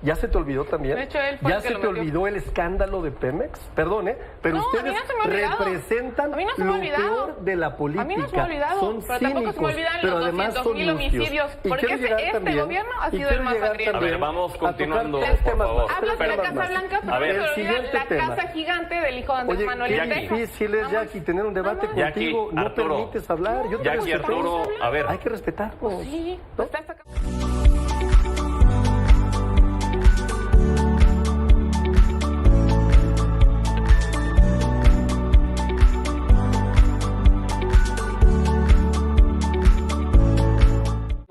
¿Ya se te olvidó también? De hecho, él fue ¿Ya el que se lo te metió. olvidó el escándalo de Pemex? Perdón, pero No, a mí ustedes no se me ha olvidado. representan A mí no se me ha lo olvidado. peor de la política. A mí no se me ha olvidado, Son pero tampoco cínicos, se me olvidan pero los además son 200,000 lucios. homicidios, Y porque quiero llegar este también- gobierno ha y sido quiero el más llegar sangriento. también A ver, vamos a tocar continuando, tres por temas favor. más, Hablas tres de la temas Casa más. Blanca, pero A ver, no te olvidas siguiente la tema. casa gigante del hijo de Andrés Oye, Manuel qué en Texas. difícil es, Vamos. Jackie, tener un debate Vamos. contigo. Jackie, No Arturo. permites hablar. Yo te Jackie, respeto. Arturo, a ver. Hay que respetarnos. Sí, ¿no? está esta-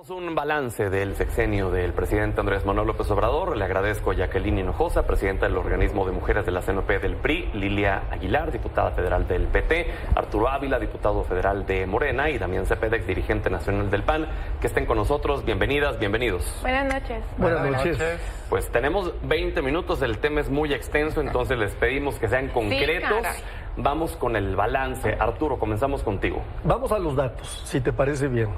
Un balance del sexenio del presidente Andrés Manuel López Obrador. Le agradezco a Jacqueline Hinojosa, presidenta del organismo de mujeres de la CNP del PRI, Lilia Aguilar, diputada federal del PT, Arturo Ávila, diputado federal de Morena, y Damián Cepeda, dirigente nacional del PAN, que estén con nosotros. Bienvenidas, bienvenidos. Buenas noches. Buenas noches. Pues tenemos 20 minutos, el tema es muy extenso, entonces les pedimos que sean concretos. caray. Vamos con el balance. Arturo, comenzamos contigo. Vamos a los datos, si te parece bien.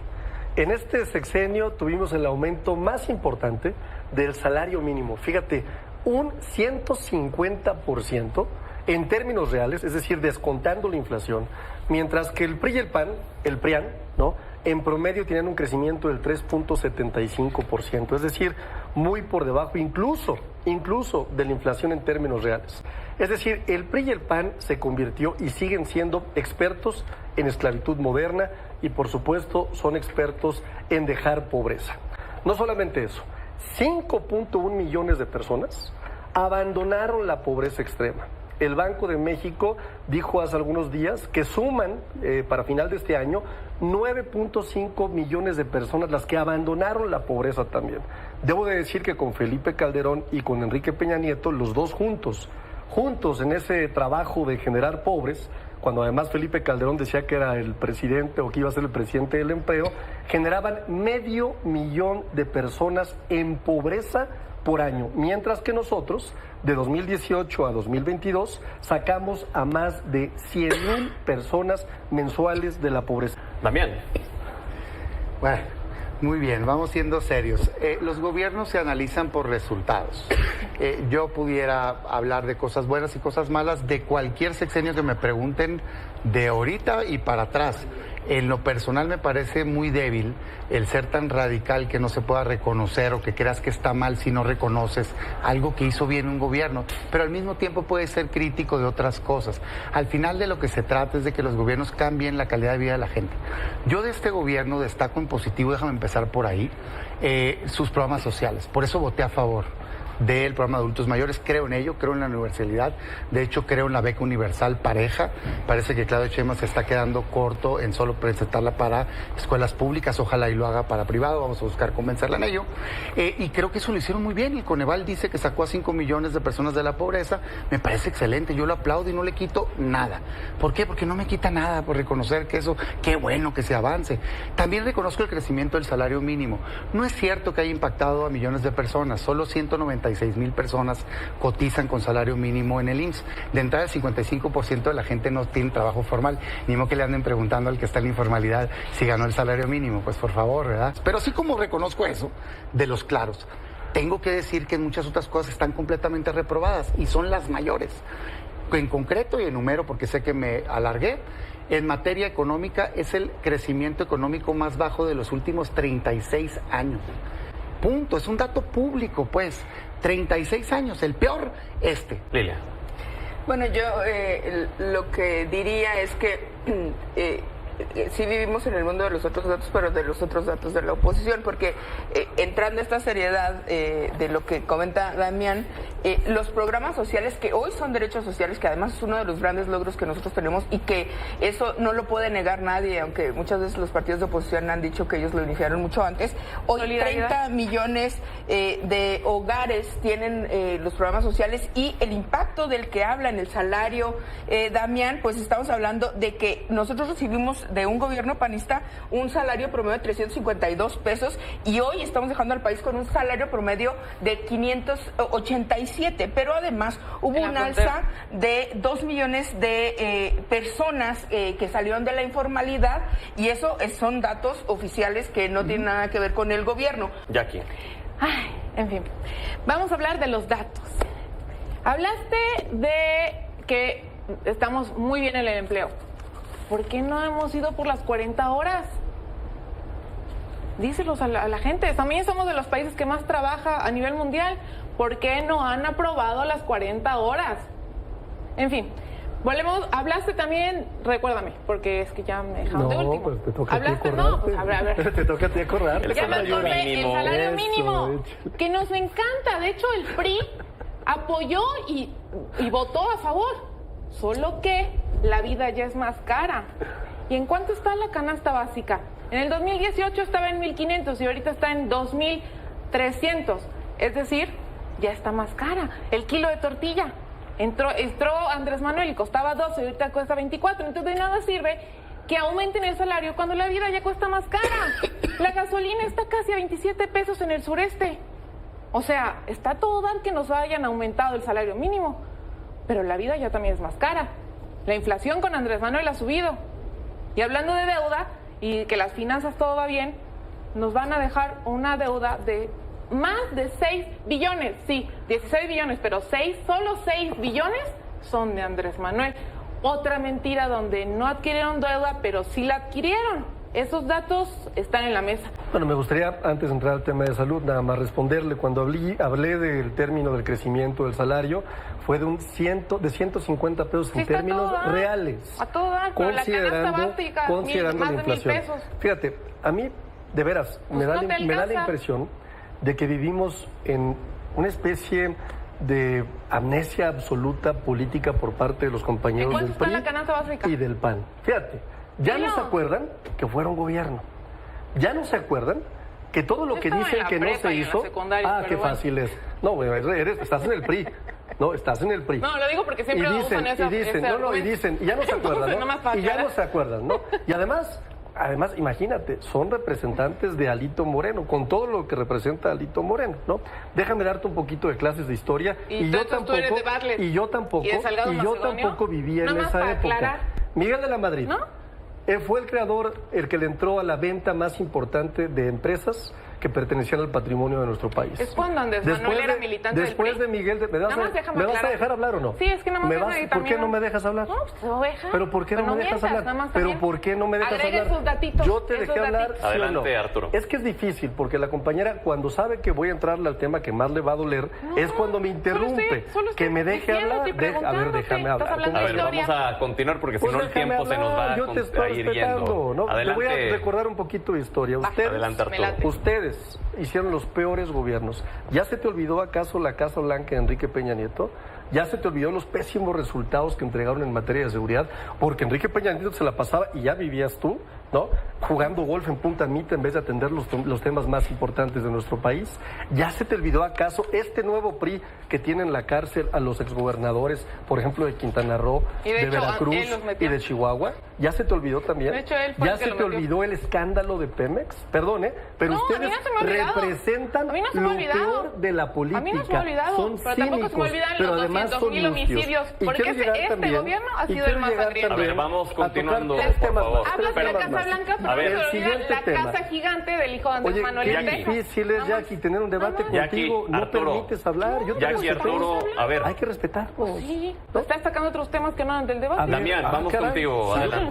En este sexenio tuvimos el aumento más importante del salario mínimo. Fíjate, un 150% en términos reales, es decir, descontando la inflación, mientras que el PRI y el PAN, el PRIAN, ¿no?, en promedio tienen un crecimiento del 3.75%, es decir, muy por debajo incluso de la inflación en términos reales. Es decir, el PRI y el PAN se convirtió y siguen siendo expertos en esclavitud moderna y, por supuesto, son expertos en dejar pobreza. No solamente eso, 5.1 millones de personas abandonaron la pobreza extrema. El Banco de México dijo hace algunos días que suman para final de este año 9.5 millones de personas las que abandonaron la pobreza también. Debo de decir que con Felipe Calderón y con Enrique Peña Nieto, los dos juntos en ese trabajo de generar pobres, cuando además Felipe Calderón decía que era el presidente o que iba a ser el presidente del empleo, generaban 500,000 de personas en pobreza por año, mientras que nosotros, de 2018 a 2022, sacamos a más de 100,000 personas mensuales de la pobreza. Damián. Bueno, muy bien, vamos siendo serios. Los gobiernos se analizan por resultados. Yo pudiera hablar de cosas buenas y cosas malas de cualquier sexenio que me pregunten de ahorita y para atrás. En lo personal me parece muy débil el ser tan radical que no se pueda reconocer o que creas que está mal si no reconoces algo que hizo bien un gobierno, pero al mismo tiempo puede ser crítico de otras cosas. Al final de lo que se trata es de que los gobiernos cambien la calidad de vida de la gente. Yo de este gobierno destaco en positivo, déjame empezar por ahí, sus programas sociales. Por eso voté a favor del programa de adultos mayores, creo en ello, creo en la universalidad, de hecho creo en la beca universal pareja. Parece que Claudia Sheinbaum se está quedando corto en solo presentarla para escuelas públicas, ojalá y lo haga para privado, vamos a buscar convencerla en ello, y creo que eso lo hicieron muy bien. El Coneval dice que sacó a 5 millones de personas de la pobreza, me parece excelente, yo lo aplaudo y no le quito nada. ¿Por qué? Porque no me quita nada por reconocer que eso, qué bueno que se avance. También reconozco el crecimiento del salario mínimo. No es cierto que haya impactado a millones de personas, solo 196,000 personas cotizan con salario mínimo en el IMSS. De entrada, el 55% de la gente no tiene trabajo formal. Ni modo que le anden preguntando al que está en la informalidad si ganó el salario mínimo, pues por favor, ¿verdad? Pero así como reconozco eso, de los claros, tengo que decir que muchas otras cosas están completamente reprobadas y son las mayores. En concreto y enumero, porque sé que me alargué, en materia económica es el crecimiento económico más bajo de los últimos 36 años. Punto, es un dato público, pues. 36 años, el peor Lilia. Bueno, yo lo que diría es que sí vivimos en el mundo de los otros datos, pero de los otros datos de la oposición, porque entrando a esta seriedad de lo que comenta Damián, los programas sociales que hoy son derechos sociales, que además es uno de los grandes logros que nosotros tenemos y que eso no lo puede negar nadie, aunque muchas veces los partidos de oposición han dicho que ellos lo iniciaron mucho antes. Hoy 30 millones de hogares tienen los programas sociales y el impacto del que habla en el salario, Damián, pues estamos hablando de que nosotros recibimos de un gobierno panista un salario promedio de 352 pesos y hoy estamos dejando al país con un salario promedio de 587, pero además hubo un alza de 2 millones de personas que salieron de la informalidad y eso son datos oficiales que no tienen nada que ver con el gobierno. Jackie. Ay, En fin, vamos a hablar de los datos. Hablaste de que estamos muy bien en el empleo. ¿Por qué no hemos ido por las 40 horas? Díselos a la gente. También somos de los países que más trabaja a nivel mundial. ¿Por qué no han aprobado las 40 horas? En fin, volvemos. Hablaste también, recuérdame, porque es que ya me dejaron de último. Pues te toca Hablaste, a ti no, pues a ver. Te toca a ti acordarte. Ya me acordé, el salario mínimo, Eso. que nos encanta. De hecho, el PRI apoyó y votó a favor. Solo que la vida ya es más cara. ¿Y en cuánto está la canasta básica? En el 2018 estaba en 1,500 y ahorita está en 2,300. Es decir, ya está más cara. El kilo de tortilla. Entró Andrés Manuel y costaba 12 y ahorita cuesta 24. Entonces de nada sirve que aumenten el salario cuando la vida ya cuesta más cara. La gasolina está casi a 27 pesos en el sureste. O sea, está todo dar que nos hayan aumentado el salario mínimo, pero la vida ya también es más cara. La inflación con Andrés Manuel ha subido. Y hablando de deuda y que las finanzas todo va bien, nos van a dejar una deuda de más de 6 billones. Sí, 16 billones, pero solo 6 billones son de Andrés Manuel. Otra mentira donde no adquirieron deuda, pero sí la adquirieron. Esos datos están en la mesa. Bueno, me gustaría, antes de entrar al tema de salud, nada más responderle. Cuando hablé del término del crecimiento del salario, fue de 150 pesos Sí, en términos reales. A todo dar, pero la canasta básica, considerando más la de 1,000 inflación. pesos. Fíjate, a mí, de veras, Pues me da no te la alcanza. impresión de que vivimos en una especie de amnesia absoluta política por parte de los compañeros ¿En del cuánto está PRI la canasta básica? y del PAN. Fíjate, ya no se acuerdan que fueron gobierno. Ya no se acuerdan que todo lo Yo que estaba en dicen la que no prepa se y en la hizo. secundaria, Ah, pero qué bueno. fácil es. No, bueno, estás en el PRI. No, estás en el PRI. No, lo digo porque siempre usan ese y ya no se acuerdan, Entonces, nomás ¿no? para Y ya aclarar. no se acuerdan, ¿no? Y además, imagínate, son representantes de Alito Moreno, con todo lo que representa Alito Moreno, ¿no? Déjame darte un poquito de clases de historia. Y yo tú eres de Bartlett. y yo tampoco, ¿Y de Salgado y yo Macedonio? tampoco viví en Nada más esa para época. aclarar. Miguel de la Madrid. ¿No? Fue el creador, el que le entró a la venta más importante de empresas que pertenecían al patrimonio de nuestro país. Es cuando Andrés Manuel era militante del Después PRI. de Miguel, ¿me vas Nada más déjame a aclarar. dejar hablar o no? Sí, es que nada más déjame ¿Por también- qué no me dejas hablar? No, pues te voy a dejar. ¿Pero por qué no me dejas mientas, hablar? nada más ¿Pero también. por qué no me dejas Agregue hablar? esos datitos, Yo te esos dejé hablar, datitos. ¿sí o no? Adelante, Arturo. Es que es difícil, porque la compañera, cuando sabe que voy a entrarle al tema que más le va a doler, es cuando me interrumpe. Solo estoy que me deje hablar. diciéndote y A ver, preguntándote. déjame Estás hablar. hablando A de ver, historia. vamos a continuar porque si Pues no el déjame tiempo se nos hablar, va yo te estoy a ir respetando, yendo. ¿no? Te Adelante. voy a recordar un poquito de historia. Va, Adelante, me late. Arturo. Ustedes hicieron los peores gobiernos. ¿Ya se te olvidó acaso la Casa Blanca de Enrique Peña Nieto? ¿Ya se te olvidó los pésimos resultados que entregaron en materia de seguridad? Porque Enrique Peña Nieto se la pasaba, y ya vivías tú, ¿no? Jugando golf en Punta Mita en vez de atender los temas más importantes de nuestro país. ¿Ya se te olvidó acaso este nuevo PRI que tiene en la cárcel a los exgobernadores, por ejemplo, de Quintana Roo, Y de hecho, Veracruz él los metió. y de Chihuahua? ¿Ya se te olvidó también? De hecho, él fue ¿Ya el que se lo te metió. olvidó el escándalo de Pemex? Perdón, pero No, a mí ustedes no se me ha olvidado. representan A mí no se me ha lo olvidado. peor de la política. A mí no se me ha olvidado, Son pero tampoco se me cínicos, olvidan pero los además 200,000 son lucios. homicidios, Y porque quiero llegar este también- gobierno ha y sido quiero el más llegar sangriento. también A ver, vamos a tocar continuando, tres por temas favor. más, Hablas de la temas Casa más. Blanca, A ver, pero el siguiente la tema. casa gigante del hijo de Andrés Oye, Manuel. qué Jackie. difícil es, Jackie, tener un debate Jackie, contigo. No Arturo. permites hablar. Yo te Jackie, respeto. Arturo, a ver. Hay que respetarnos. Sí, está sacando otros temas que no eran del debate. Damián, vamos caray. contigo, Sí. adelante.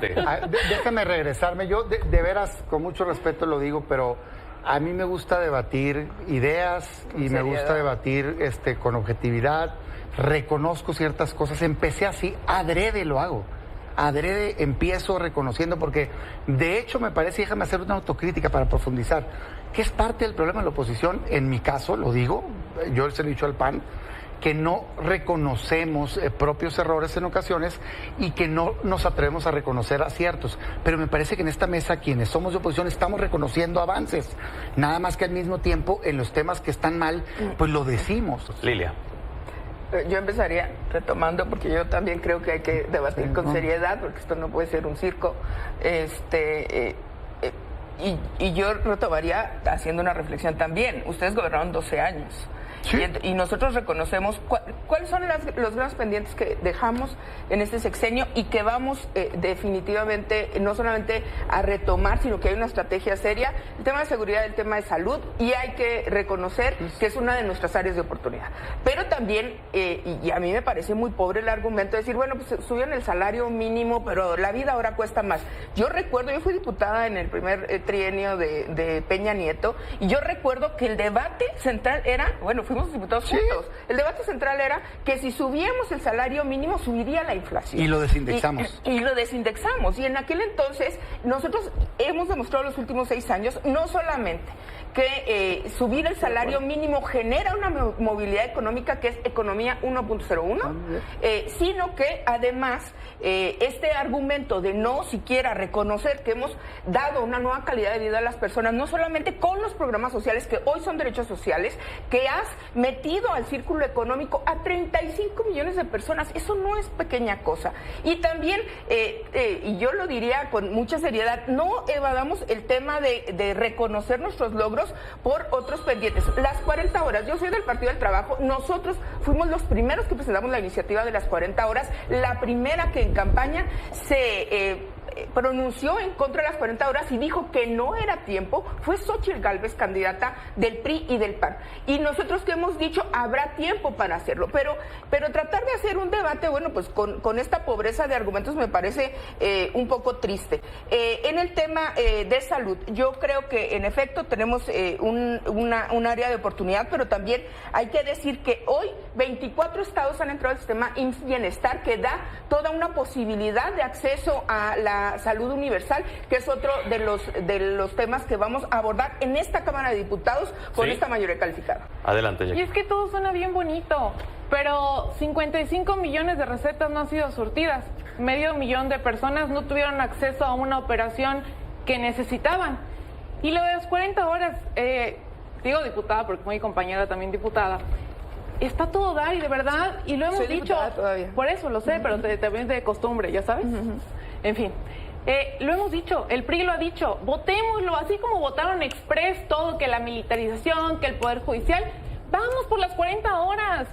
Déjame regresarme. Yo, de veras, con mucho respeto lo digo, pero a mí me gusta debatir ideas y me gusta debatir con objetividad. Reconozco ciertas cosas. Empecé así, adrede lo hago. Adrede empiezo reconociendo, porque de hecho me parece, déjame hacer una autocrítica para profundizar, que es parte del problema de la oposición. En mi caso, lo digo, yo se lo he dicho al PAN, que no reconocemos propios errores en ocasiones y que no nos atrevemos a reconocer aciertos. Pero me parece que en esta mesa, quienes somos de oposición, estamos reconociendo avances. Nada más que al mismo tiempo, en los temas que están mal, pues lo decimos. Lilia. Yo empezaría retomando, porque yo también creo que hay que debatir con seriedad, porque esto no puede ser un circo. Y yo retomaría haciendo una reflexión también. Ustedes gobernaron 12 años. Sí. Y nosotros reconocemos cuáles son los grandes pendientes que dejamos en este sexenio y que vamos definitivamente no solamente a retomar, sino que hay una estrategia seria. El tema de seguridad, el tema de salud, y hay que reconocer que es una de nuestras áreas de oportunidad. Pero también, y a mí me parece muy pobre el argumento de decir, bueno, pues subieron el salario mínimo, pero la vida ahora cuesta más. Yo recuerdo, yo fui diputada en el primer trienio de Peña Nieto, y yo recuerdo que el debate central era, bueno, fuimos diputados juntos, el debate central era que si subíamos el salario mínimo subiría la inflación. Y lo desindexamos. Y lo desindexamos. Y en aquel entonces nosotros hemos demostrado los últimos 6 años, no solamente que subir el salario mínimo genera una movilidad económica que es economía 1.01, sino que además este argumento de no siquiera reconocer que hemos dado una nueva calidad de vida a las personas, no solamente con los programas sociales que hoy son derechos sociales, que has metido al círculo económico a 35 millones de personas, eso no es pequeña cosa. Y también, y yo lo diría con mucha seriedad, no evadamos el tema de reconocer nuestros logros por otros pendientes. Las 40 horas, yo soy del Partido del Trabajo, nosotros fuimos los primeros que presentamos la iniciativa de las 40 horas, la primera que en campaña se pronunció en contra de las 40 horas y dijo que no era tiempo, fue Xóchitl Gálvez, candidata del PRI y del PAN. Y nosotros que hemos dicho, habrá tiempo para hacerlo, pero tratar de hacer un debate, bueno, pues con esta pobreza de argumentos me parece un poco triste. En el tema de salud, yo creo que en efecto tenemos un área de oportunidad, pero también hay que decir que hoy 24 estados han entrado al sistema IMSS Bienestar, que da toda una posibilidad de acceso a la salud universal, que es otro de los temas que vamos a abordar en esta Cámara de Diputados con esta mayoría calificada. Adelante, Jackie. Y es que todo suena bien bonito, pero 55 millones de recetas no han sido surtidas. 500,000 de personas no tuvieron acceso a una operación que necesitaban. Y lo de las 40 horas, digo diputada porque mi compañera también diputada, está todo dar y de verdad, y lo hemos Soy dicho, todavía. por eso lo sé, pero también de costumbre, ya sabes. En fin, lo hemos dicho, el PRI lo ha dicho, votémoslo, así como votaron express todo, que la militarización, que el Poder Judicial, vamos por las 40 horas.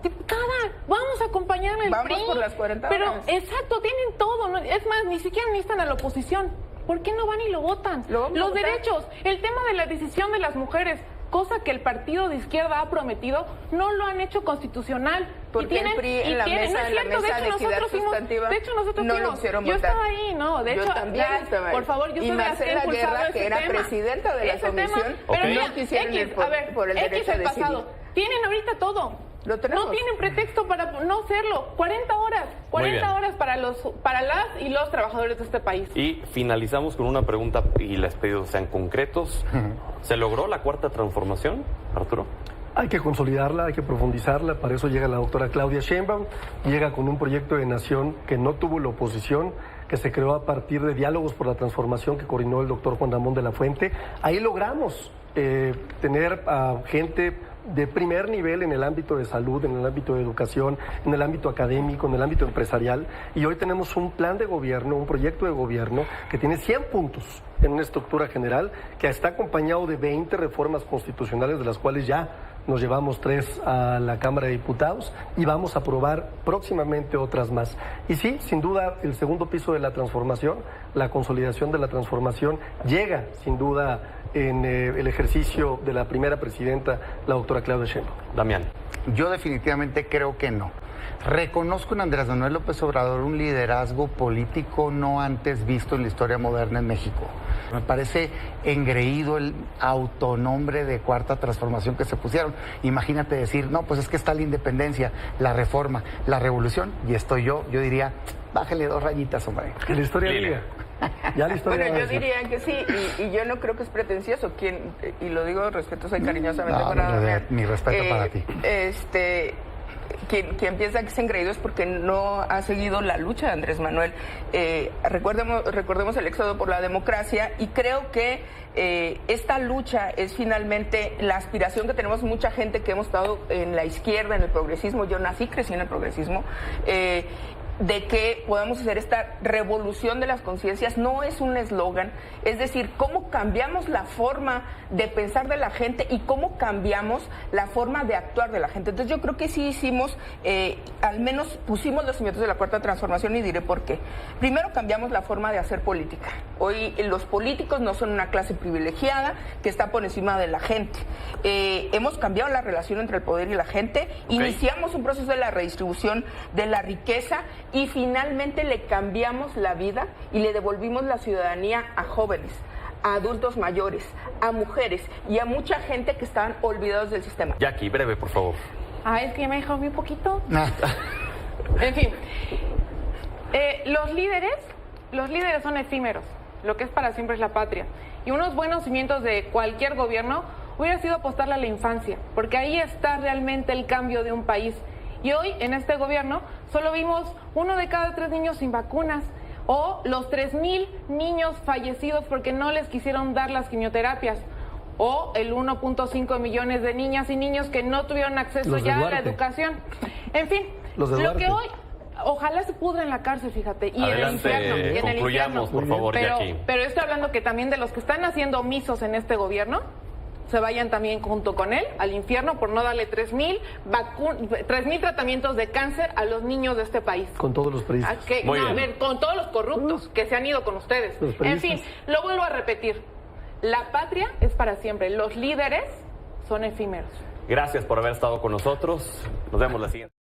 Diputada, vamos a acompañar al Vamos PRI. por las 40 pero, horas. exacto, tienen todo, ¿no? Es más, ni siquiera necesitan a la oposición. ¿Por qué no van y lo votan? Lo vamos a Los votar. derechos, el tema de la decisión de las mujeres, cosa que el partido de izquierda ha prometido, no lo han hecho constitucional. Porque el PRI en la mesa, no es cierto, de equidad sustantiva, de hecho nosotros no lo fuimos. hicieron Yo votar. estaba ahí, ¿no? De Yo hecho, también estaba ahí. por favor, yo y soy de las que he Marcela impulsado Guerra, ese que era tema. presidenta de la Ese tema, comisión, pero Ok. mira, no quisieron ir a ver, por el derecho a el decidir. pasado. Tienen ahorita todo. Lo tenemos. No tienen pretexto para no hacerlo. 40 horas. 40 horas para las y los trabajadores de este país. Y finalizamos con una pregunta y les pido sean concretos. ¿Se logró la cuarta transformación, Arturo? Hay que consolidarla, hay que profundizarla, para eso llega la doctora Claudia Sheinbaum, llega con un proyecto de nación que no tuvo la oposición, que se creó a partir de diálogos por la transformación que coordinó el doctor Juan Ramón de la Fuente. Ahí logramos tener a gente de primer nivel en el ámbito de salud, en el ámbito de educación, en el ámbito académico, en el ámbito empresarial, y hoy tenemos un plan de gobierno, un proyecto de gobierno que tiene 100 puntos en una estructura general, que está acompañado de 20 reformas constitucionales, de las cuales ya nos llevamos 3 a la Cámara de Diputados y vamos a aprobar próximamente otras más. Y sí, sin duda, el segundo piso de la transformación, la consolidación de la transformación, llega sin duda en el ejercicio de la primera presidenta, la doctora Claudia Sheinbaum. Damián. Yo definitivamente creo que no. Reconozco en Andrés Manuel López Obrador un liderazgo político no antes visto en la historia moderna en México. Me parece engreído el autonombre de cuarta transformación que se pusieron. Imagínate decir, no, pues es que está la independencia, la reforma, la revolución, y estoy yo diría, bájale 2 rayitas, hombre. Que la historia Lili. diga. Ya la historia Bueno, va a yo decir. diría que sí, y yo no creo que es pretencioso, y lo digo respetuosa y cariñosamente para Damián. Mi respeto para ti. Quien piensa que es engreído es porque no ha seguido la lucha de Andrés Manuel. Recordemos el éxodo por la democracia, y creo que esta lucha es finalmente la aspiración que tenemos mucha gente que hemos estado en la izquierda, en el progresismo. Yo nací, crecí en el progresismo. de que podamos hacer esta revolución de las conciencias. No es un eslogan, es decir, cómo cambiamos la forma de pensar de la gente y cómo cambiamos la forma de actuar de la gente. Entonces yo creo que sí hicimos, al menos pusimos los cimientos de la cuarta transformación y diré por qué. Primero, cambiamos la forma de hacer política. Hoy los políticos no son una clase privilegiada que está por encima de la gente. Hemos cambiado la relación entre el poder y la gente, iniciamos un proceso de la redistribución de la riqueza y finalmente le cambiamos la vida y le devolvimos la ciudadanía a jóvenes, a adultos mayores, a mujeres y a mucha gente que estaban olvidados del sistema. Jackie, breve, por favor. Es que ya me dejó muy poquito. En fin, los líderes son efímeros. Lo que es para siempre es la patria. Y unos buenos cimientos de cualquier gobierno hubiera sido apostarle a la infancia, porque ahí está realmente el cambio de un país. Y hoy, en este gobierno, solo vimos 1 de cada 3 niños sin vacunas, o los 3,000 niños fallecidos porque no les quisieron dar las quimioterapias, o el 1.5 millones de niñas y niños que no tuvieron acceso ya a la educación. En fin, lo que hoy... Ojalá se pudra en la cárcel, fíjate, y Adelante, en el infierno. Y en el concluyamos, infierno. por favor, pero, Jackie. pero estoy hablando que también de los que están haciendo omisos en este gobierno, se vayan también junto con él al infierno por no darle 3,000 tratamientos de cáncer a los niños de este país. Con todos los periodistas. A ver, con todos los corruptos que se han ido con ustedes. En fin, lo vuelvo a repetir. La patria es para siempre. Los líderes son efímeros. Gracias por haber estado con nosotros. Nos vemos la siguiente.